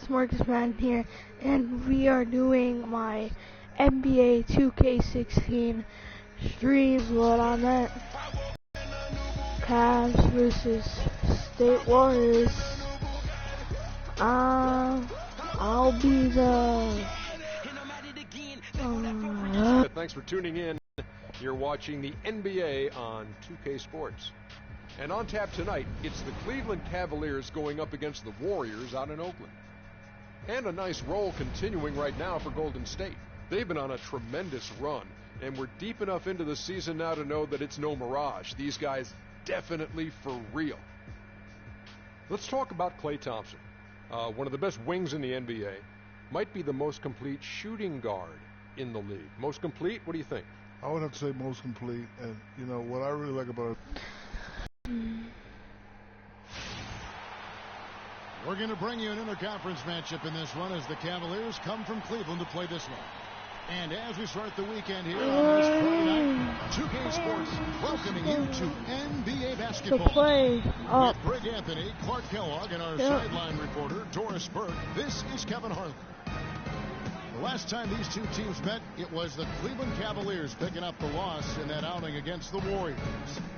guys, Marcus Madden here, and we are doing my NBA 2K16 streams. What I meant, Cavs versus State Warriors. I'll be the. Thanks for tuning in. You're watching the NBA on 2K Sports. And on tap tonight, it's the Cleveland Cavaliers going up against the Warriors out in Oakland. And a nice roll continuing right now for Golden State. They've been on a tremendous run, and we're deep enough into the season now to know that it's no mirage. These guys definitely for real. Let's talk about Klay Thompson. One of the best wings in the NBA. Might be the most complete shooting guard in the league. Most complete? What do you think? I would have to say most complete. And, you know, what I really like about it. We're going to bring you an interconference matchup in this one as the Cavaliers come from Cleveland to play this one. And as we start the weekend here on this Friday night, 2K Sports welcoming you to NBA basketball. With Greg Anthony, Clark Kellogg, and our sideline reporter, Doris Burke, this is Kevin Harlan. The last time these two teams met, it was the Cleveland Cavaliers picking up the loss in that outing against the Warriors.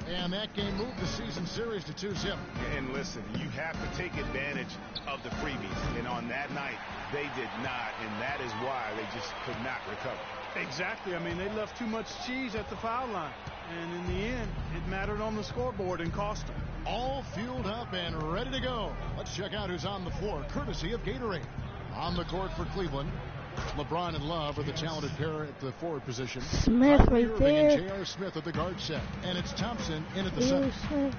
And that game moved the season series to 2-0. And listen, you have to take advantage of the freebies. And on that night, they did not. And that is why they just could not recover. Exactly. I mean, they left too much cheese at the foul line. And in the end, it mattered on the scoreboard and cost them. All fueled up and ready to go. Let's check out who's on the floor, courtesy of Gatorade. On the court for Cleveland, LeBron and Love are the talented pair at the forward position. Smith right there. And J.R. Smith at the guard set. And it's Thompson in at the center.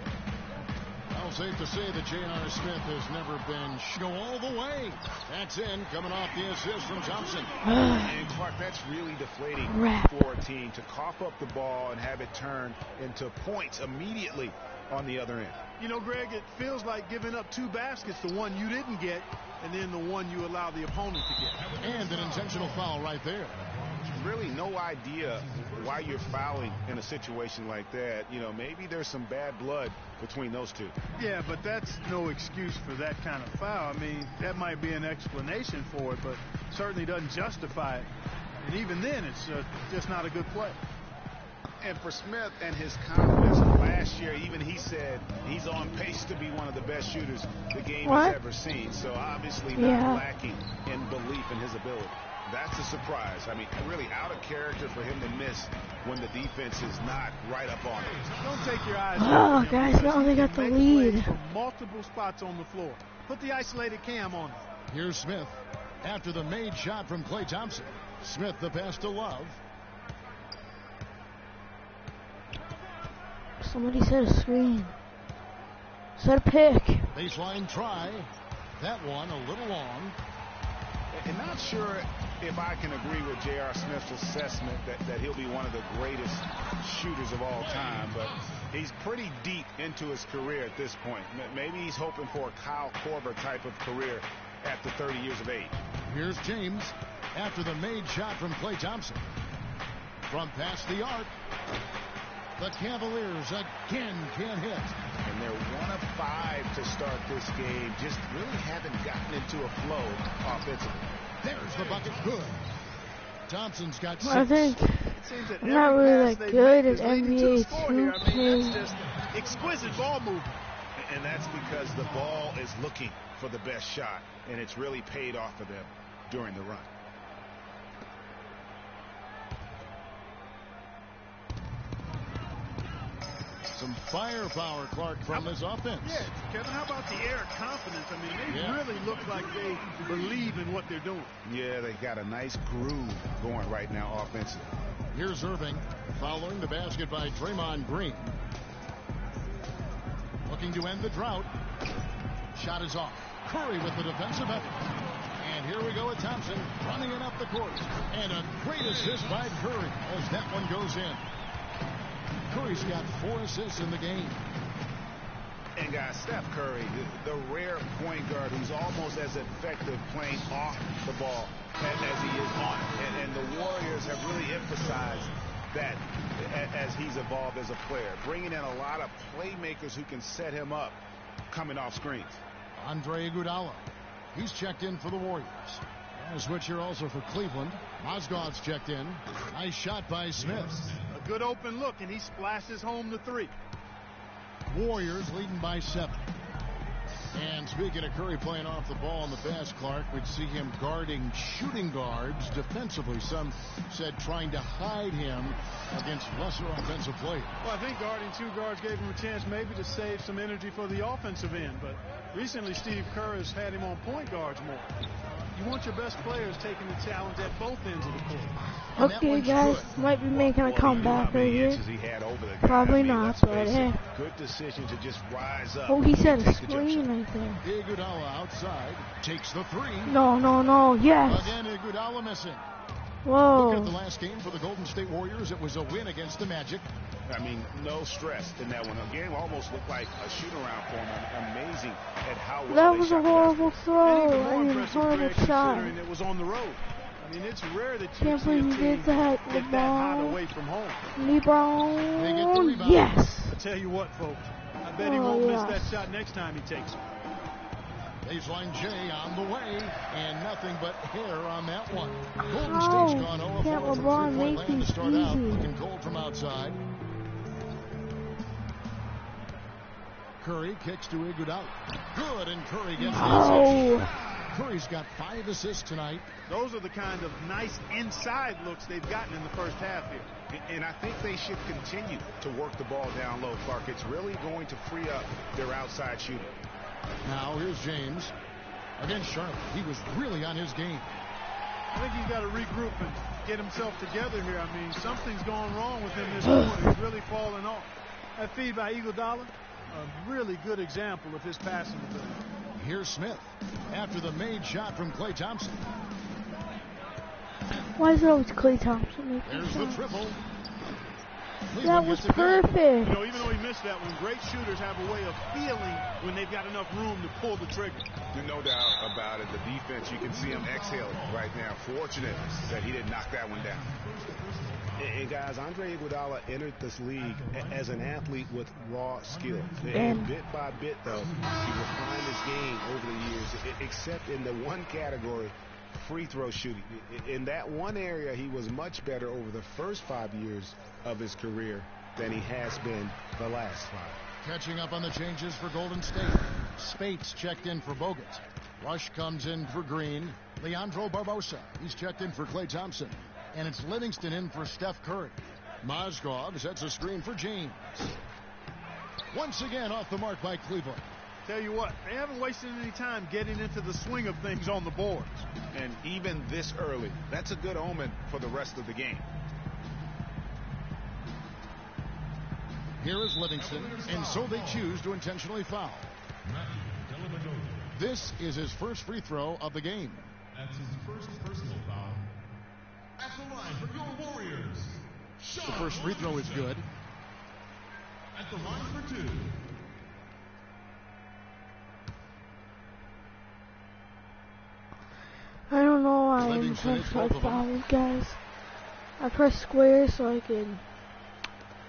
Well, safe to say that J.R. Smith has never been go all the way. That's in, coming off the assist from Thompson. And Clark, that's really deflating for a team to cough up the ball and have it turn into points immediately on the other end. You know, Greg, it feels like giving up two baskets, the one you didn't get, and then the one you allow the opponent to get. And an intentional foul right there. Really no idea why you're fouling in a situation like that. You know, maybe there's some bad blood between those two. Yeah, but that's no excuse for that kind of foul. I mean, that might be an explanation for it, but certainly doesn't justify it. And even then, it's just not a good play. And for Smith and his confidence last year, even he said he's on pace to be one of the best shooters the game has ever seen. So obviously not lacking in belief in his ability. That's a surprise. I mean, really out of character for him to miss when the defense is not right up on him. Don't take your eyes off him. Guys, now they got the lead. From multiple spots on the floor. Put the isolated cam on him. Here's Smith after the made shot from Klay Thompson. Smith the pass to Love. Somebody said a screen. Said a pick. Baseline try. That one a little long. And not sure if I can agree with J.R. Smith's assessment that he'll be one of the greatest shooters of all time, but he's pretty deep into his career at this point. Maybe he's hoping for a Kyle Korver type of career after 30 years of age. Here's James after the made shot from Klay Thompson. From past the arc. The Cavaliers again can't hit. And they're 1 of 5 to start this game. Just really haven't gotten into a flow offensively. There's the bucket. Good. Thompson's got 6. I think I'm not really that good at NBA 2K. I mean, that's just exquisite ball movement. And that's because the ball is looking for the best shot. And it's really paid off for them during the run. Some firepower, Clark, from this offense. Yeah, Kevin, how about the air of confidence? I mean, they really look like they believe in what they're doing. Yeah, they got a nice groove going right now offensively. Here's Irving following the basket by Draymond Green. Looking to end the drought. Shot is off. Curry with the defensive effort. And here we go with Thompson running it up the court. And a great assist by Curry as that one goes in. Curry's got 4 assists in the game. And guys, Steph Curry, the rare point guard who's almost as effective playing off the ball as he is on it. And the Warriors have really emphasized that as he's evolved as a player, bringing in a lot of playmakers who can set him up coming off screens. Andre Iguodala. He's checked in for the Warriors. And a switch here also for Cleveland. Mozgov's checked in. Nice shot by Smith. A good open look, and he splashes home the 3. Warriors leading by 7. And speaking of Curry playing off the ball in the pass, Clark, we'd see him guarding shooting guards defensively. Some said trying to hide him against lesser offensive players. Well, I think guarding 2 guards gave him a chance maybe to save some energy for the offensive end. But recently, Steve Kerr has had him on point guards more. You want your best players taking the challenge at both ends of the court. Okay, guys, might be making a comeback right here. Probably not, but hey. Good decision to just rise up. Oh, he set a screen right there. Iguodala outside takes the 3. No, yes. Again, Iguodala missing. Whoa. Look at the last game for the Golden State Warriors. It was a win against the Magic. I mean, no stress in that one. The game almost looked like a shoot-around for him. Amazing at how well that they was shot a the horrible throw. Even I more mean, impressive horrible play shot. considering it was on the road. I mean, it's rare that you Can't see a believe he team did that. get that hot LeBron. away from home. They get the LeBron. rebound. Yes. I tell you what, folks, I bet he won't miss that shot next time he takes it. Baseline J on the way, and nothing but hair on that one. Golden How State's gone 0 can't 4 from LeBron three-point make land to these start out. easy? Looking cold from outside. Curry kicks to Iguodala. Good, and Curry gets the assist. Curry's got 5 assists tonight. Those are the kind of nice inside looks they've gotten in the first half here. And I think they should continue to work the ball down low, Clark. It's really going to free up their outside shooting. Now here's James against Charlotte. He was really on his game. I think he's got to regroup and get himself together here. I mean, something's going wrong with him this quarter. He's really falling off. That feed by Iguodala, a really good example of his passing ability. Here's Smith after the made shot from Klay Thompson. Why is it always Klay Thompson? There's the triple. That was perfect. You know, even though he missed that one, great shooters have a way of feeling when they've got enough room to pull the trigger. No doubt about it. The defense, you can see him exhaling right now. Fortunate that he didn't knock that one down. And guys, Andre Iguodala entered this league as an athlete with raw skill. And bit by bit, though, he refined his game over the years, except in the one category, free throw shooting. In that one area, he was much better over the first 5 years of his career than he has been the last 5. Catching up on the changes for Golden State. Spates checked in for Bogut. Rush comes in for Green. Leandro Barbosa, he's checked in for Klay Thompson. And it's Livingston in for Steph Curry. Mozgov sets a screen for James. Once again off the mark by Cleveland. Tell you what, they haven't wasted any time getting into the swing of things on the boards. And even this early, that's a good omen for the rest of the game. Here is Livingston, and so they choose to intentionally foul. This is his first free throw of the game. That's his first personal foul. At the line for your Warriors. The first free throw is good. At the line for 2. I don't know why I'm intentionally fouling, guys. I press square so I can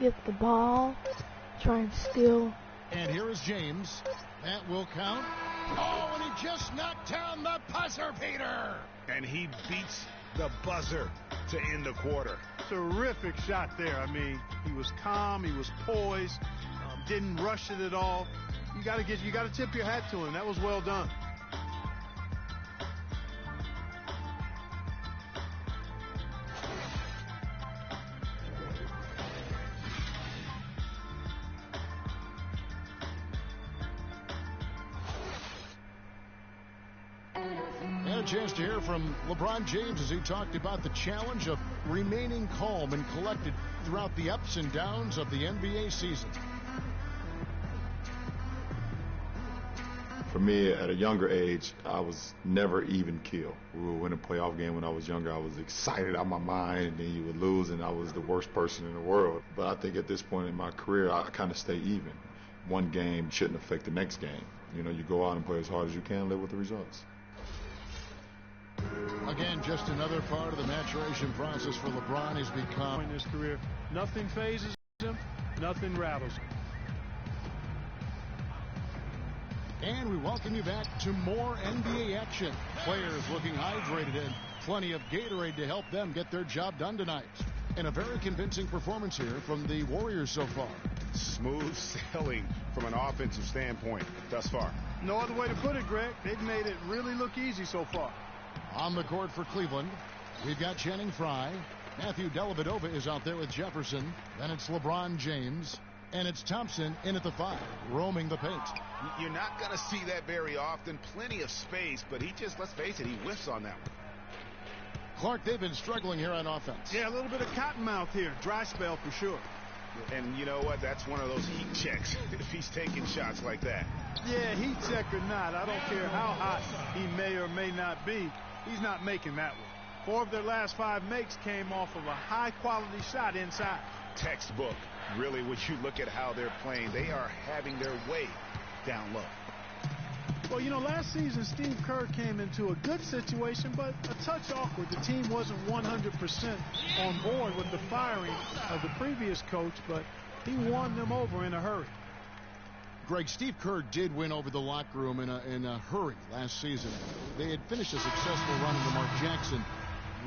get the ball, try and steal. And here is James. That will count. Oh, and he just knocked down the buzzer beater. And he beats the buzzer to end the quarter. Terrific shot there. I mean, he was calm, he was poised, didn't rush it at all. You got to tip your hat to him. That was well done. And a chance to hear from LeBron James as he talked about the challenge of remaining calm and collected throughout the ups and downs of the NBA season. For me, at a younger age, I was never even keel. We would win a playoff game when I was younger. I was excited out of my mind, and then you would lose, and I was the worst person in the world. But I think at this point in my career, I kind of stay even. One game shouldn't affect the next game. You know, you go out and play as hard as you can, live with the results. Again, just another part of the maturation process for LeBron has become. In his career, nothing phases him, nothing rattles him. And we welcome you back to more NBA action. Players looking hydrated and plenty of Gatorade to help them get their job done tonight. And a very convincing performance here from the Warriors so far. Smooth sailing from an offensive standpoint thus far. No other way to put it, Greg. They've made it really look easy so far. On the court for Cleveland, we've got Channing Frye. Matthew Dellavedova is out there with Jefferson. Then it's LeBron James. And it's Thompson in at the 5, roaming the paint. You're not going to see that very often. Plenty of space, but he just, let's face it, he whiffs on that one. Clark, they've been struggling here on offense. Yeah, a little bit of cottonmouth here. Dry spell for sure. And you know what? That's one of those heat checks if he's taking shots like that. Yeah, heat check or not, I don't care how hot he may or may not be, he's not making that one. 4 of their last 5 makes came off of a high-quality shot inside. Textbook. Really, when you look at how they're playing, they are having their way down low. Well, you know, last season, Steve Kerr came into a good situation, but a touch awkward. The team wasn't 100% on board with the firing of the previous coach, but he won them over in a hurry. Greg, Steve Kerr did win over the locker room in a hurry last season. They had finished a successful run under Mark Jackson.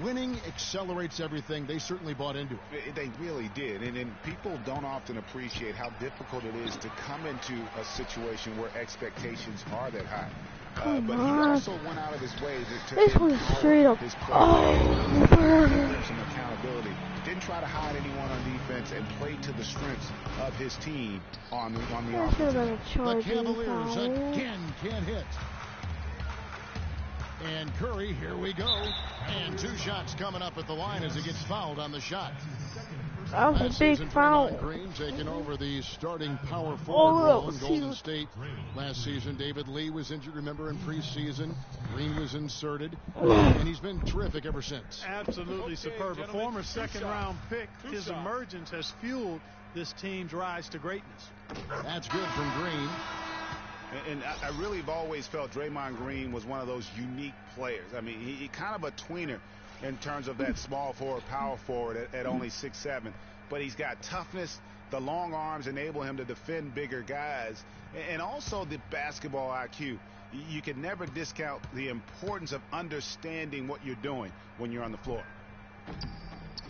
Winning accelerates everything. They certainly bought into it. They really did. And people don't often appreciate how difficult it is to come into a situation where expectations are that high. But he also went out of his way to this was straight up his play. Some accountability. Didn't try to hide anyone on defense and played to the strengths of his team on the offense. The Cavaliers again can't hit. And Curry, here we go. And 2 shots coming up at the line as he gets fouled on the shot. That was a big foul. Green taking over the starting power forward role in Golden State. Last season, David Lee was injured, remember, in preseason. Green was inserted. And he's been terrific ever since. Absolutely superb. A former second-round pick, his emergence has fueled this team's rise to greatness. That's good from Green. And I really have always felt Draymond Green was one of those unique players. I mean, he kind of a tweener in terms of that small forward, power forward at only 6'7". But he's got toughness. The long arms enable him to defend bigger guys. And also the basketball IQ. You can never discount the importance of understanding what you're doing when you're on the floor.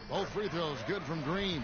Both free throws good from Green.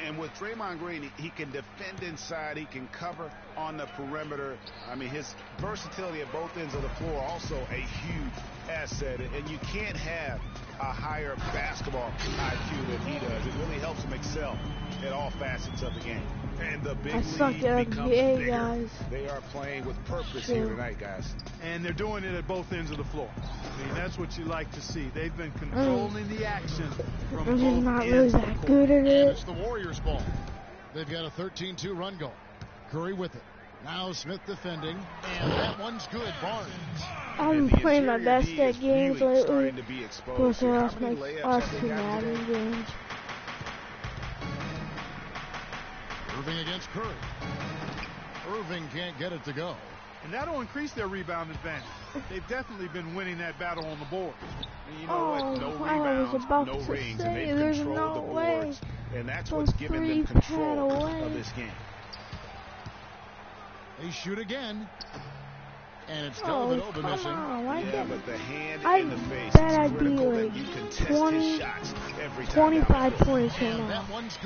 And with Draymond Green, he can defend inside. He can cover on the perimeter. I mean, his versatility at both ends of the floor also a huge asset. And you can't have a higher basketball IQ than he does. It really helps him excel at all facets of the game. And the big lead becomes bigger. Guys. They are playing with purpose here tonight, guys. And they're doing it at both ends of the floor. I mean, that's what you like to see. They've been controlling the action from both ends not really that good at it. And it's the Warriors' ball. They've got a 13-2 run goal. Curry with it. Now Smith defending, and that one's good. Barnes. I've been playing my best at games lately. Of course, I lost my last 2 Madden games. Irving against Curry. Irving can't get it to go. And that'll increase their rebound advantage. They've definitely been winning that battle on the board. And you know what? No rebounds, no rings, and they've controlled the boards. And that's what's given them control of this game. They shoot again. And it's Dellavedova missing. Yeah, but the hand in the face bet is I'd be critical like that you contest his shots every time. 25 points right now.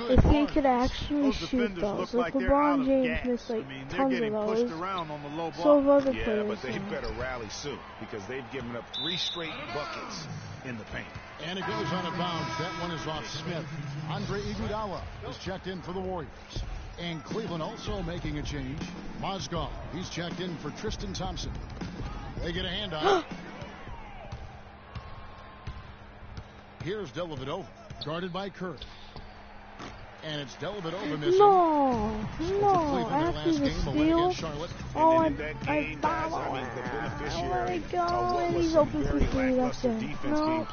If he could actually shoot those. Like LeBron James missed like tons of those. So have other players. Yeah, but they better rally soon because they've given up 3 straight buckets in the paint. And it goes on a bounce. That one is off Smith. Andre Iguodala is checked in for the Warriors. And Cleveland also making a change. Mozgov, he's checked in for Tristan Thompson. They get a handoff. Here's Dellavedova, guarded by Curry. And it's Dellavedova missing. No, after the steal, I follow him. I let it go, and he's open for 3 left there. No.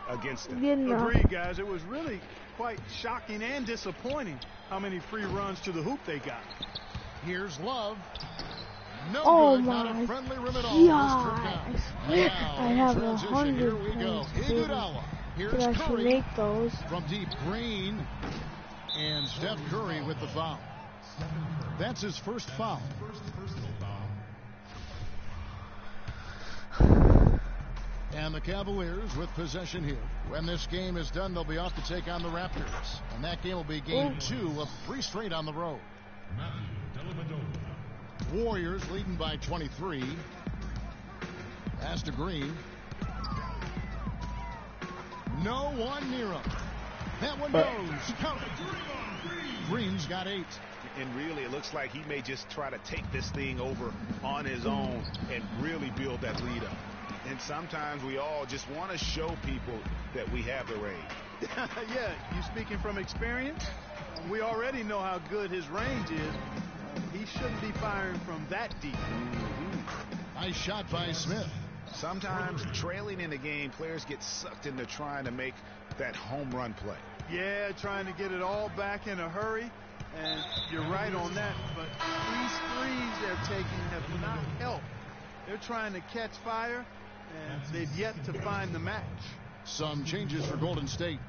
Agreed, guys. It was really quite shocking and disappointing how many free runs to the hoop they got. Here's Love. No good, not a friendly rim at all. I have 100 Iguodala. Here's Curry make those. From deep. Green and Steph Curry with the foul. That's his first foul. And the Cavaliers with possession here. When this game is done, they'll be off to take on the Raptors. And that game will be game 2 of 3 straight on the road. Warriors leading by 23. Pass to Green. No one near him. That one goes. Count. Green's got 8. And really, it looks like he may just try to take this thing over on his own and really build that lead up. And sometimes we all just want to show people that we have the range. Yeah, you speaking from experience? We already know how good his range is. He shouldn't be firing from that deep. Nice shot by Smith. Sometimes trailing in the game, players get sucked into trying to make that home run play. Yeah, trying to get it all back in a hurry. And you're right on that. But these threes they're taking have not helped. They're trying to catch fire, and they've yet to find the match. Some changes for Golden State.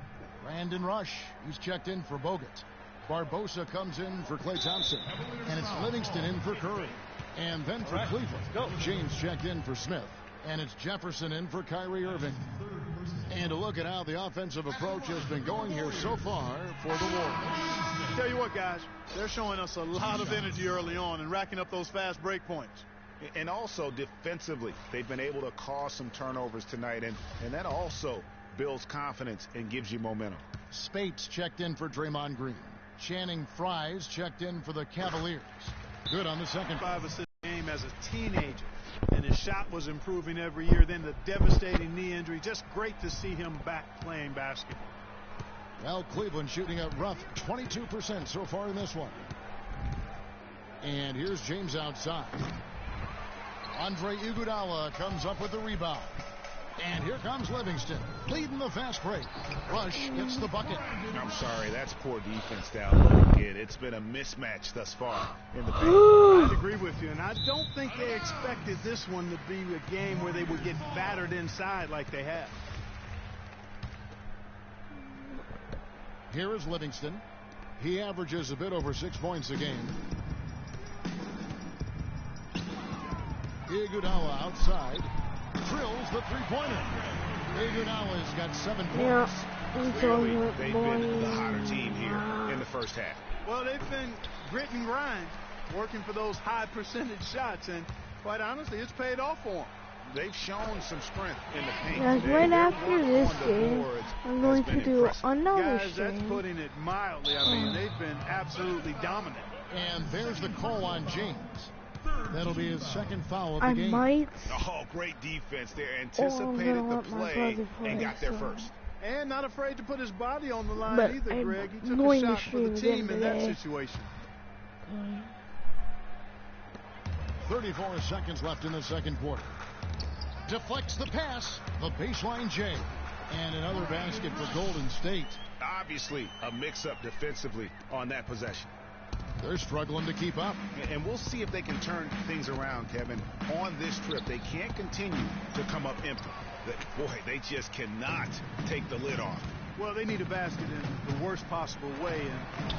Brandon Rush, he's checked in for Bogut. Barbosa comes in for Klay Thompson. And it's Livingston in for Curry. And then for Cleveland, James checked in for Smith. And it's Jefferson in for Kyrie Irving. And to look at how the offensive approach has been going here so far for the Warriors. Tell you what, guys, they're showing us a lot of energy early on and racking up those fast break points. And also defensively, they've been able to cause some turnovers tonight, and that also builds confidence and gives you momentum. Spates checked in for Draymond Green. Channing Frye's checked in for the Cavaliers. Good on the second. 5-assist game as a teenager, and his shot was improving every year. Then the devastating knee injury. Just great to see him back playing basketball. Well, Cleveland shooting a rough 22% so far in this one. And here's James outside. Andre Iguodala comes up with the rebound. And here comes Livingston, leading the fast break. Rush gets the bucket. I'm sorry, that's poor defense down low again. It's been a mismatch thus far in the paint. I'd agree with you, and I don't think they expected this one to be a game where they would get battered inside like they have. Here is Livingston. He averages a bit over 6 points a game. Iguodala outside. Drills the three-pointer. Iguodala's got 7 points. Yeah, Clearly, they've been the hotter team here in the first half. Well, they've been grit and grind, working for those high percentage shots, and quite honestly, it's paid off for them. They've shown some strength in the paint. Guys, right after this game, I'm going to do another Guys, stream. that's putting it mildly. I mean, they've been absolutely dominant. And there's the call on James. That'll be his second foul of the I game. might. Oh, great defense there. Anticipated the play and got there first. And not afraid to put his body on the line But either, I'm Greg. He took going a to shot for the stream team again in that today. situation. 34 seconds left in the second quarter. Deflects the pass. The baseline J. And another basket for Golden State. Obviously, a mix-up defensively on that possession. They're struggling to keep up. And we'll see if they can turn things around, Kevin. On this trip, they can't continue to come up empty. Boy, they just cannot take the lid off. Well, they need a basket in the worst possible way, and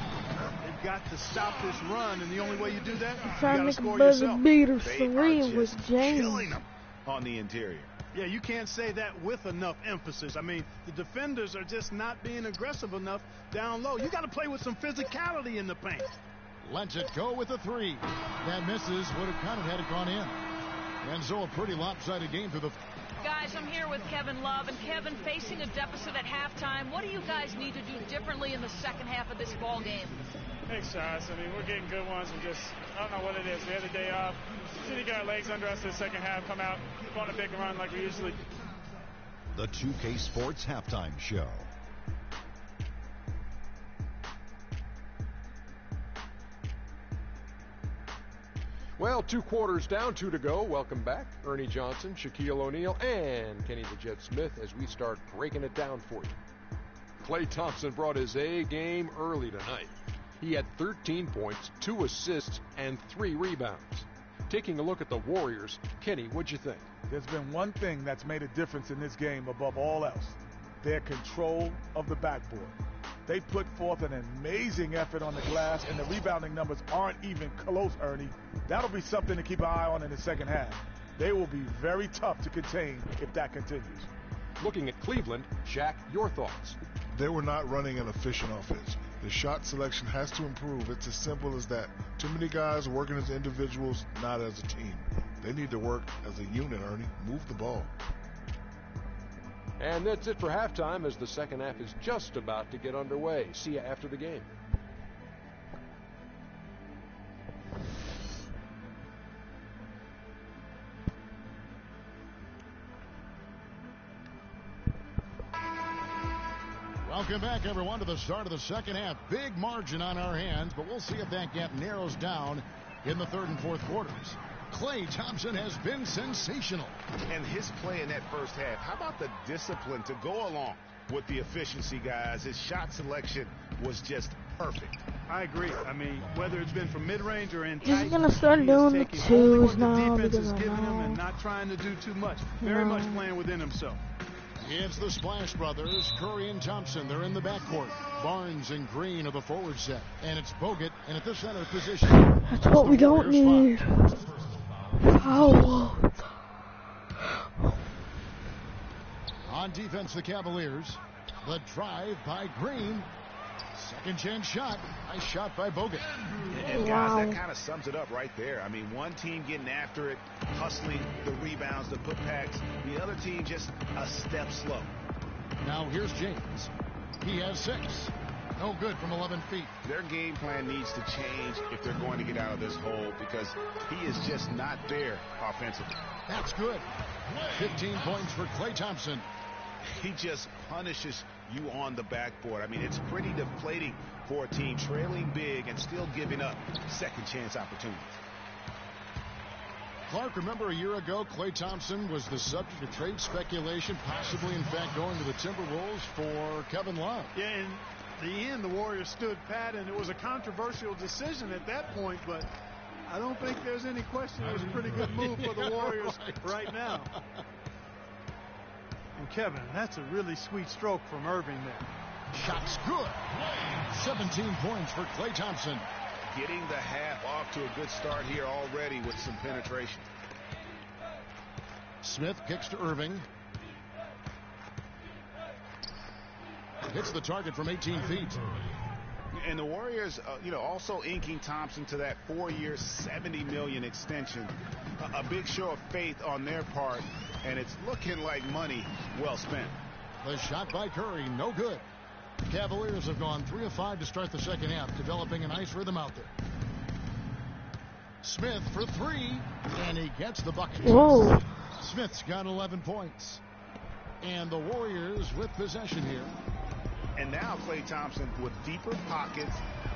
they've got to stop this run, and the only way you do that, you got to score yourself. Beater They are 3 just with James. killing them on the interior. Yeah, you can't say that with enough emphasis. I mean, the defenders are just not being aggressive enough down low. You got to play with some physicality in the paint. Lets it go with a 3. That misses. Would have counted had it gone in. And so a pretty lopsided game through the... Guys, I'm here with Kevin Love. And Kevin, facing a deficit at halftime, what do you guys need to do differently in the second half of this ball game? Thanks, Josh. I mean, we're getting good ones. We just, I don't know what it is. We had the day off. Shouldn't get our legs under us in the second half, come out, go on a big run like we usually do. The 2K Sports Halftime Show. Well, 2 quarters down, 2 to go. Welcome back, Ernie Johnson, Shaquille O'Neal, and Kenny the Jet Smith as we start breaking it down for you. Klay Thompson brought his A game early tonight. He had 13 points, 2 assists, and 3 rebounds. Taking a look at the Warriors, Kenny, what'd you think? There's been one thing that's made a difference in this game above all else: their control of the backboard. They put forth an amazing effort on the glass, and the rebounding numbers aren't even close, Ernie. That'll be something to keep an eye on in the second half. They will be very tough to contain if that continues. Looking at Cleveland, Shaq, your thoughts? They were not running an efficient offense. The shot selection has to improve. It's as simple as that. Too many guys working as individuals, not as a team. They need to work as a unit, Ernie. Move the ball. And that's it for halftime, as the second half is just about to get underway. See you after the game. Welcome back, everyone, to the start of the second half. Big margin on our hands, but we'll see if that gap narrows down in the third and fourth quarters. Klay Thompson has been sensational. And his play in that first half, how about the discipline to go along with the efficiency, guys? His shot selection was just perfect. I agree. I mean, whether it's been from mid-range or in He's tight, gonna start doing the twos now because I giving him and know. not trying to do too much. Very much playing within himself. It's the Splash Brothers, Curry and Thompson. They're in the backcourt. Barnes and Green are the forward set. And it's Bogut, and at the center position. That's what we don't need. Oh. On defense, the Cavaliers. The drive by Green. Second chance shot. Nice shot by Bogut. And guys, that kind of sums it up right there. I mean, one team getting after it, hustling the rebounds, the putbacks. The other team just a step slow. Now here's James. He has 6. No good from 11 feet. Their game plan needs to change if they're going to get out of this hole, because he is just not there offensively. That's good. 15 points for Klay Thompson. He just punishes you on the backboard. I mean, it's pretty deflating for a team trailing big and still giving up second chance opportunities. Clark, remember a year ago, Klay Thompson was the subject of trade speculation, possibly, in fact, going to the Timberwolves for Kevin Love. Yeah, in the end, the Warriors stood pat, and it was a controversial decision at that point, but I don't think there's any question it was a pretty good move for the Warriors right now. And Kevin, that's a really sweet stroke from Irving there. Shot's good. 17 points for Klay Thompson. Getting the half off to a good start here already with some penetration. Smith kicks to Irving. Hits the target from 18 feet. And the Warriors, also inking Thompson to that 4-year, $70 million extension. A big show of faith on their part, and it's looking like money well spent. The shot by Curry, no good. The Cavaliers have gone 3 of 5 to start the second half, developing a nice rhythm out there. Smith for 3, and he gets the bucket. Whoa. Smith's got 11 points. And the Warriors with possession here. And now Klay Thompson with deeper pockets,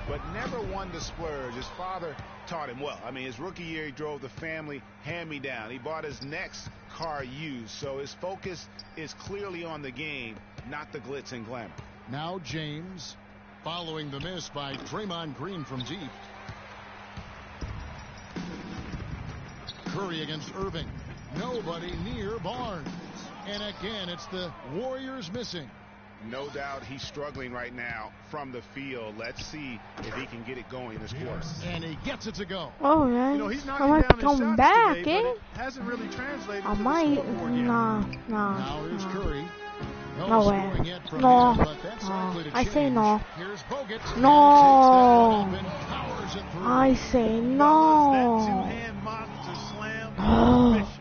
but never one to splurge. His father taught him well. I mean, his rookie year, he drove the family hand-me-down. He bought his next car used, so his focus is clearly on the game, not the glitz and glamour. Now James, following the miss by Draymond Green from deep. Curry against Irving. Nobody near Barnes. And again, it's the Warriors missing. No doubt he's struggling right now from the field. Let's see if he can get it going this quarter. And he gets it to go. Oh, man. He's I knocking might down his come shots back, today, eh? but it hasn't really translated I to might. the scoreboard yet. Now here's Curry. No way. scoring yet from No. him, but that's likely to I say change. no. Here's Bogut. No. And takes that up and powers it through. I say That no. two-hand monster slam. Oh.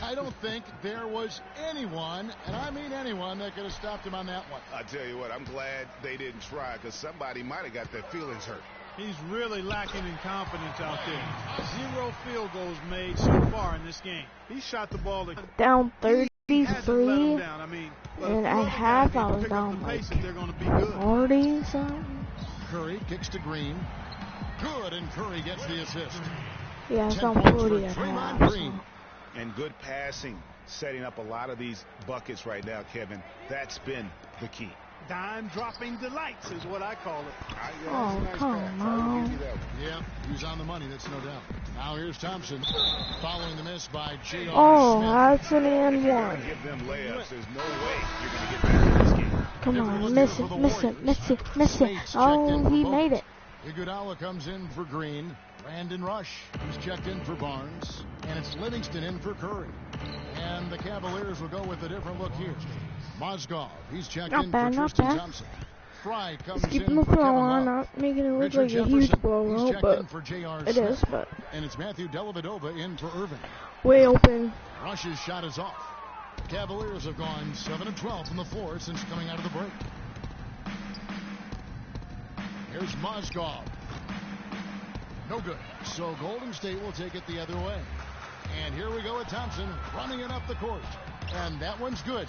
I don't think there was anyone, and I mean anyone, that could have stopped him on that one. I tell you what, I'm glad they didn't try, because somebody might have got their feelings hurt. He's really lacking in confidence out there. 0 field goals made so far in this game. He shot the ball Down Hasn't let 33. him down. I mean, And at half, I was down like 40 something. Curry kicks to Green. Good, and Curry gets the assist. Yeah, it's 10 down points 40 for at Draymond half. Green. And good passing, setting up a lot of these buckets right now, Kevin. That's been the key. Dime dropping delights is what I call it. Oh, come on. Yeah, he's on the money, that's no doubt. Now here's Thompson, following the miss by J.R. Oh, Smith. that's an and one. Give them layups. There's no way you're going to get back in this game. Come on, miss it, miss it, miss it, miss it. Oh, he made it. Iguodala comes in for Green. Brandon Rush, who's checked in for Barnes. And it's Livingston in for Curry. And the Cavaliers will go with a different look here. Mozgov, he's checked in for Tristan Thompson. Fry comes keep in the for flow Kevin on, Love. not making it look Richard like Jefferson, a huge blowout, he's checked but in for J.R. it Smith. is, but And it's Matthew Dellavedova in for Irving. way open. Rush's shot is off. Cavaliers have gone 7 of 12 from the floor since coming out of the break. Here's Mozgov. No good. So Golden State will take it the other way. And here we go with Thompson running it up the court. And that one's good.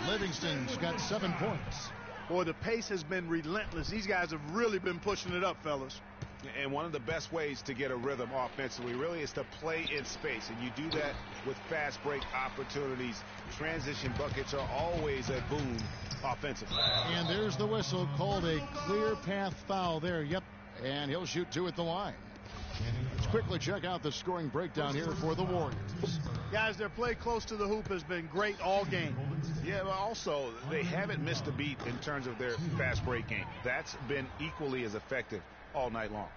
Livingston's got 7 points. Boy, the pace has been relentless. These guys have really been pushing it up, fellas. And one of the best ways to get a rhythm offensively really is to play in space. And you do that with fast break opportunities. Transition buckets are always a boon offensively. And there's the whistle, called a clear path foul there. Yep. And he'll shoot 2 at the line. Let's quickly check out the scoring breakdown here for the Warriors. Guys, their play close to the hoop has been great all game. Yeah, but also they haven't missed a beat in terms of their fast break game. That's been equally as effective all night long.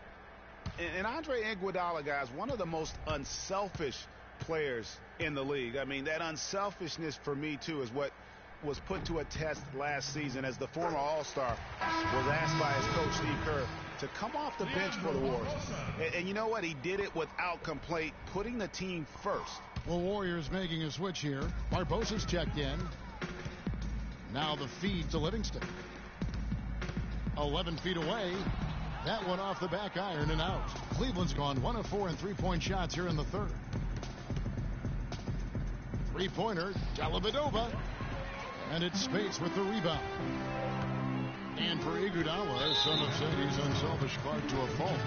And Andre Iguodala, guys, one of the most unselfish players in the league. I mean, that unselfishness for me, too, is what was put to a test last season as the former All-Star was asked by his coach, Steve Kerr, to come off the bench for the Warriors. And you know what? He did it without complaint, putting the team first. Well, Warriors making a switch here. Barbosa's checked in. Now the feed to Livingston. 11 feet away. That one off the back iron and out. Cleveland's gone 1 of 4 in three-point shots here in the third. Three-pointer, Dellavedova. And it's Spates with the rebound. And for Iguodala, some have said he's unselfish card to a fault.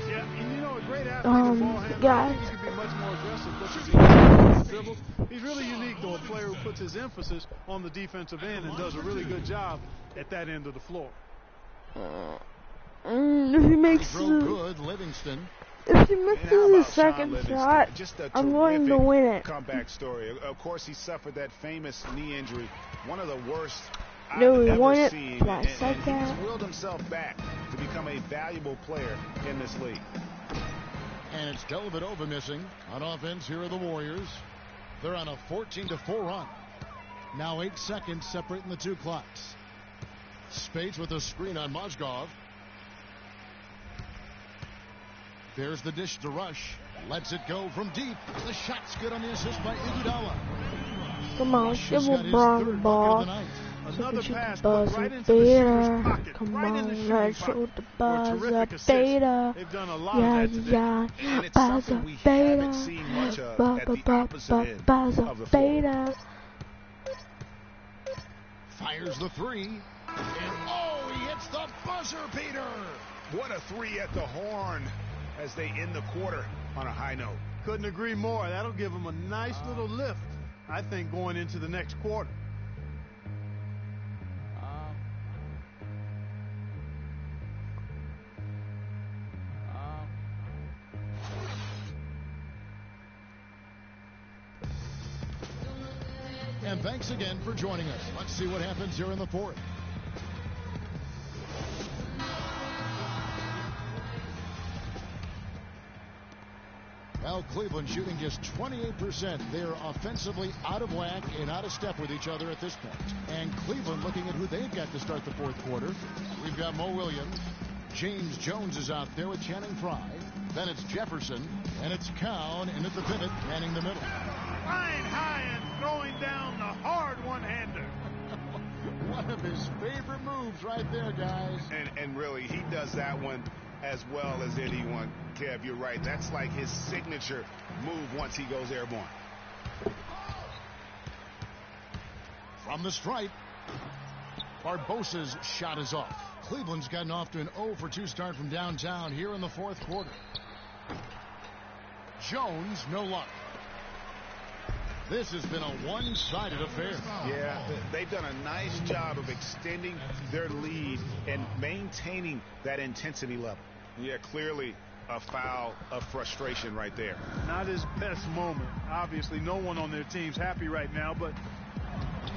Yeah, and you know, a great athlete, ball handler. Guys. I think he could be much more aggressive, but dribbles. He's really unique, though, a player who puts his emphasis on the defensive end and does a really good job at that end of the floor. If he makes good, Livingston. If he misses his second shot, I'm going to win it. Comeback story. Of course, he suffered that famous knee injury, one of the worst No, I've he ever won it. seen. But I said and that. he's willed himself back to become a valuable player in this league. And it's Dellavedova missing on offense. Here are the Warriors. They're on a 14-4 run. Now 8 seconds separating the two clocks. Spates with a screen on Mozgov. There's the dish to Rush. Lets it go from deep. The shot's good on the assist by Iguodala. Come on, Rush give has got his LeBron the third ball. bucket of the night. Another Shoot pass the put buzzer right into the shooter's beater. pocket. Come Right in the on, shooting let's pocket. shoot the For a buzzer terrific assist. beater. They've done a lot Yeah, of that today. yeah. And it's Buzzer something we beater. haven't seen much of at the opposite end Buzzer of the floor. beater. Fires the three. And oh, he hits the buzzer beater. What a three at the horn as they end the quarter on a high note. Couldn't agree more. That'll give them a nice little lift, I think, going into the next quarter. And thanks again for joining us. Let's see what happens here in the fourth. Well, Cleveland shooting just 28%. They're offensively out of whack and out of step with each other at this point. And Cleveland looking at who they've got to start the fourth quarter. We've got Mo Williams. James Jones is out there with Channing Frye. Then it's Jefferson. And it's Cowan in at the pivot, manning the middle. Flying high and throwing down the hard one-hander. One of his favorite moves right there, guys. And really, he does that one as well as anyone. Kev, you're right. That's like his signature move once he goes airborne. From the stripe, Barbosa's shot is off. Cleveland's gotten off to an 0-for-2 start from downtown here in the fourth quarter. Jones, no luck. This has been a one-sided affair. Yeah, they've done a nice job of extending their lead and maintaining that intensity level. Yeah, clearly a foul of frustration right there. Not his best moment. Obviously, no one on their team's happy right now, but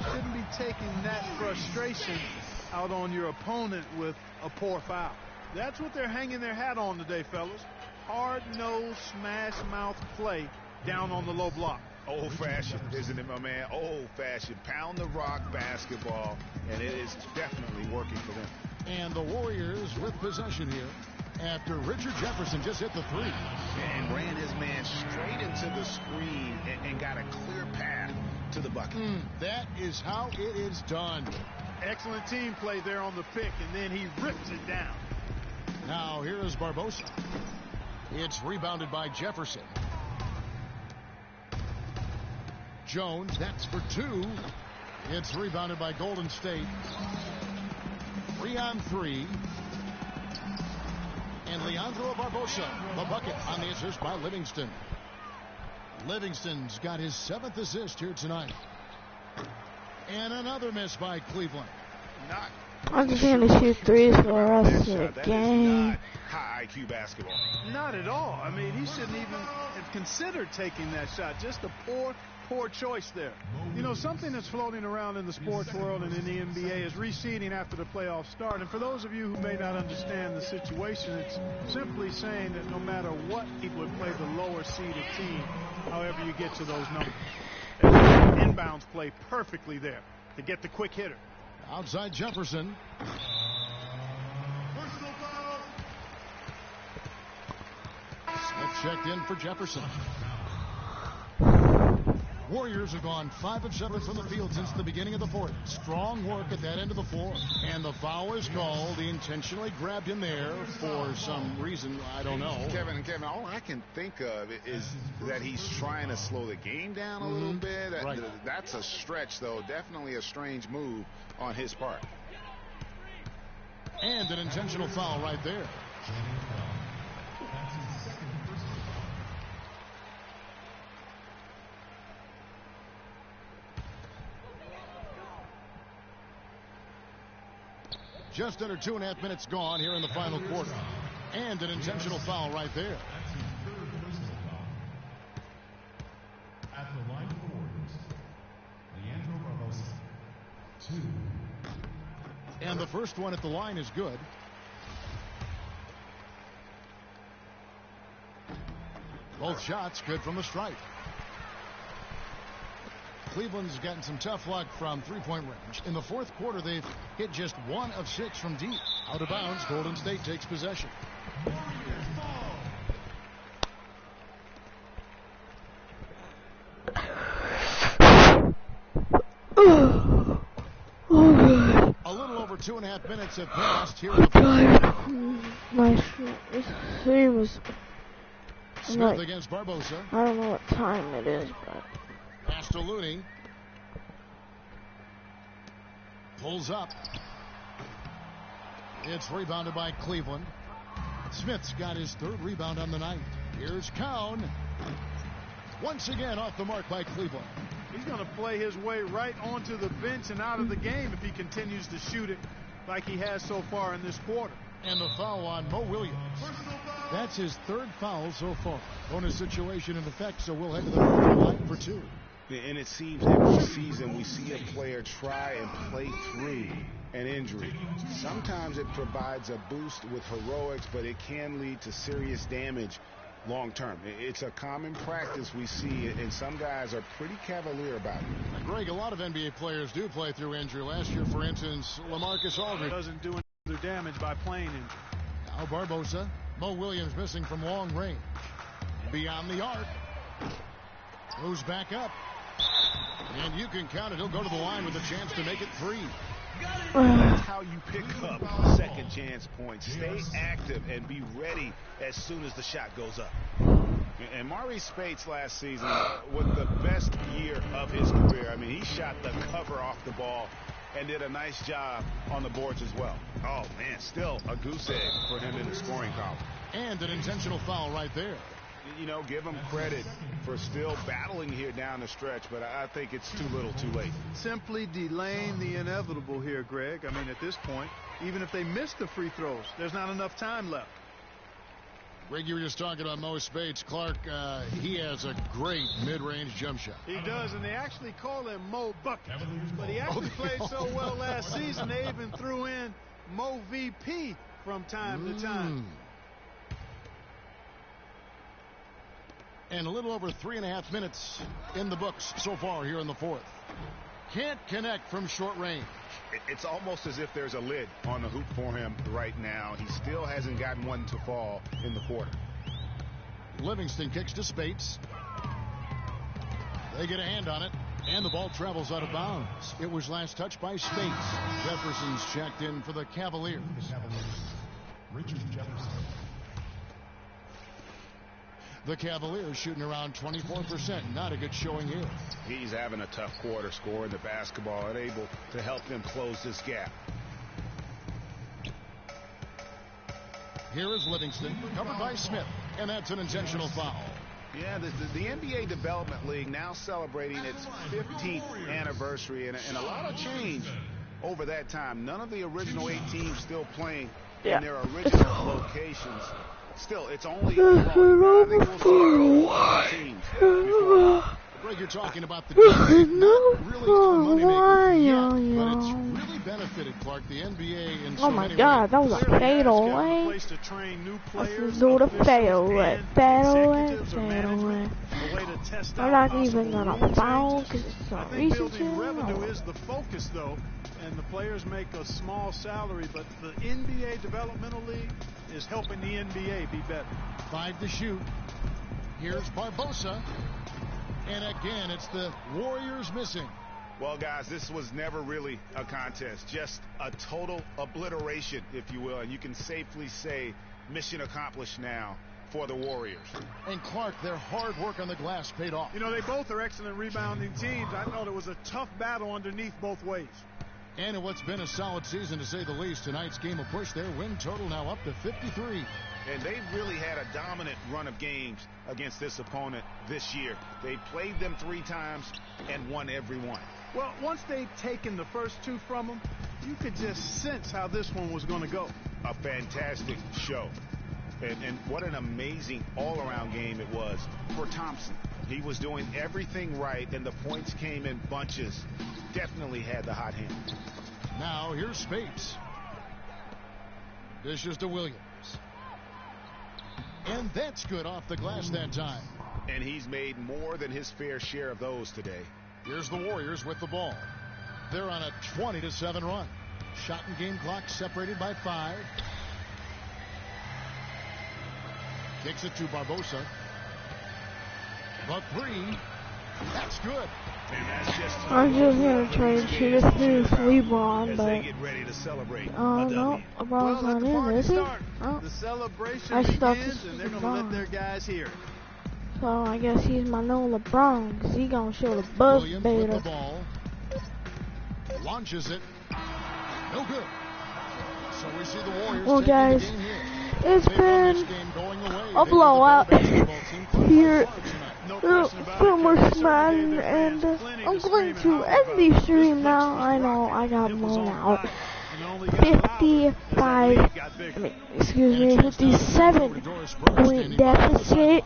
shouldn't be taking that frustration out on your opponent with a poor foul. That's what they're hanging their hat on today, fellas. hard-nosed, smash-mouth play down on the low block. Old-fashioned, isn't it, my man? Old-fashioned. Pound the rock basketball, and it is definitely working for them. And the Warriors with possession here after Richard Jefferson just hit the three. And ran his man straight into the screen and got a clear path to the bucket. That is how it is done. Excellent team play there on the pick, and then he rips it down. Now here is Barbosa. It's rebounded by Jefferson. Jones, that's for two. It's rebounded by Golden State. 3-on-3. And Leandro Barbosa, the bucket on the assist by Livingston. Livingston's got his 7th assist here tonight. And another miss by Cleveland. I'm just going to shoot threes for the rest of the game. Not high IQ basketball. Not at all. I mean, he shouldn't even have considered taking that shot. Just a poor choice there. You know, something that's floating around in the sports world and in the NBA is reseeding after the playoffs start. And for those of you who may not understand the situation, it's simply saying that no matter what, people would play the lower seeded team, however you get to those numbers. Inbounds play perfectly there to get the quick hitter. Outside Jefferson. Smith checked in for Jefferson. Warriors have gone 5 of 7 from the field since the beginning of the fourth. Strong work at that end of the floor. And the foul is called. He intentionally grabbed him there for some reason. I don't know. Kevin, all I can think of is that he's trying to slow the game down a little bit. Right. That's a stretch, though. Definitely a strange move on his part. And an intentional foul right there. Just under 2.5 minutes gone here in the final quarter. And an intentional foul right there. At the line for the Warriors, Leandro Barbosa. 2. And the first one at the line is good. Both shots good from the stripe. Cleveland's gotten some tough luck from three-point range. In the fourth quarter, they've hit just 1 of 6 from deep. Out of bounds, Golden State takes possession. Oh, God. A little over 2.5 minutes have passed here in the My stream was Smith like, against Barbosa. I don't know what time it is, but Pass to Looney. Pulls up. It's rebounded by Cleveland. Smith's got his 3rd rebound on the night. Here's Cowan. Once again off the mark by Cleveland. He's going to play his way right onto the bench and out of the game if he continues to shoot it like he has so far in this quarter. And the foul on Mo Williams. That's his 3rd foul so far. Bonus situation in effect, so we'll head to the line for 2. And it seems every season we see a player try and play through an injury. Sometimes it provides a boost with heroics, but it can lead to serious damage long term. It's a common practice we see, and some guys are pretty cavalier about it. Now, Greg, a lot of NBA players do play through injury. Last year, for instance, LaMarcus Aldridge doesn't do any damage by playing injury. Now Barbosa. Mo Williams missing from long range. Beyond the arc. Moves back up. And you can count it. He'll go to the line with a chance to make it 3. That's how you pick up second chance points. Stay active and be ready as soon as the shot goes up. And Maurice Spates last season was the best year of his career. I mean, he shot the cover off the ball and did a nice job on the boards as well. Oh, man, still a goose egg for him in the scoring column. And an intentional foul right there. You know, give him credit for still battling here down the stretch, but I think it's too little too late. Simply delaying the inevitable here, Greg. I mean, at this point, even if they miss the free throws, there's not enough time left. Greg, you were just talking about Mo Spates. Clark, he has a great mid-range jump shot. He does, and they actually call him Mo Bucket. But he actually played so well last season, they even threw in Mo VP from time to time. And a little over 3.5 minutes in the books so far here in the fourth. Can't connect from short range. It's almost as if there's a lid on the hoop for him right now. He still hasn't gotten one to fall in the quarter. Livingston kicks to Spates. They get a hand on it, and the ball travels out of bounds. It was last touched by Spates. Jefferson's checked in for the Cavaliers. Richard Jefferson. The Cavaliers shooting around 24%. Not a good showing here. He's having a tough quarter, scoring the basketball and able to help them close this gap. Here is Livingston, covered by Smith, and that's an intentional foul. Yeah, the NBA Development League now celebrating its 15th anniversary, and a lot of change over that time. None of the original 8 teams still playing in their original locations. Still, it's only Greg, you're talking about the not really a money yet, but it's really benefited, Clark, the NBA in oh my God, that was a fadeaway. Let's do the fadeaway. I'm not even gonna foul because it's not recent. Revenue is the focus, though, and the players make a small salary, but the NBA Developmental League is helping the NBA be better. 5 to shoot. Here's Barbosa. And again, it's the Warriors missing. Well, guys, this was never really a contest. Just a total obliteration, if you will. And you can safely say mission accomplished now for the Warriors. And Clark, their hard work on the glass paid off. You know, they both are excellent rebounding teams. I thought it was a tough battle underneath both ways. And in what's been a solid season, to say the least, tonight's game of push, their win total now up to 53. And they've really had a dominant run of games against this opponent this year. They played them 3 times and won every one. Well, once they'd taken the first 2 from them, you could just sense how this one was going to go. A fantastic show. And what an amazing all-around game it was for Thompson. He was doing everything right, and the points came in bunches. Definitely had the hot hand. Now here's Spates. Dishes to Williams. And that's good off the glass that time. And he's made more than his fair share of those today. Here's the Warriors with the ball. They're on a 20-7 run. Shot and game clock separated by 5. Kicks it to Barbosa. The 3. That's good. I'm just gonna try to shoot it through LeBron, but no, LeBron's not in, is he? Oh. The celebration I begins, and they're gonna let their guys hear it. So I guess he's my new LeBron, because he gonna show the buzz beta. The ball. Launches it. No good. So we see the Warriors. Well, guys, it's been a blowout here. Boomersman, and I'm going to end the stream now. I know I got blown out. 57 point deficit.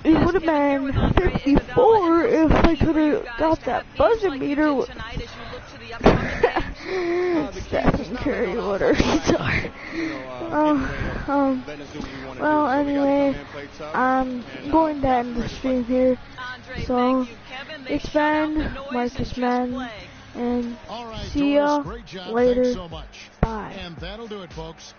It would have been 54 if I could have got that buzzer beater. Stephen Curry, what a retard. Well, anyway, I'm going to end the stream here. So, it's been Marcus Mann, and see ya later. Bye. And that'll do it, folks.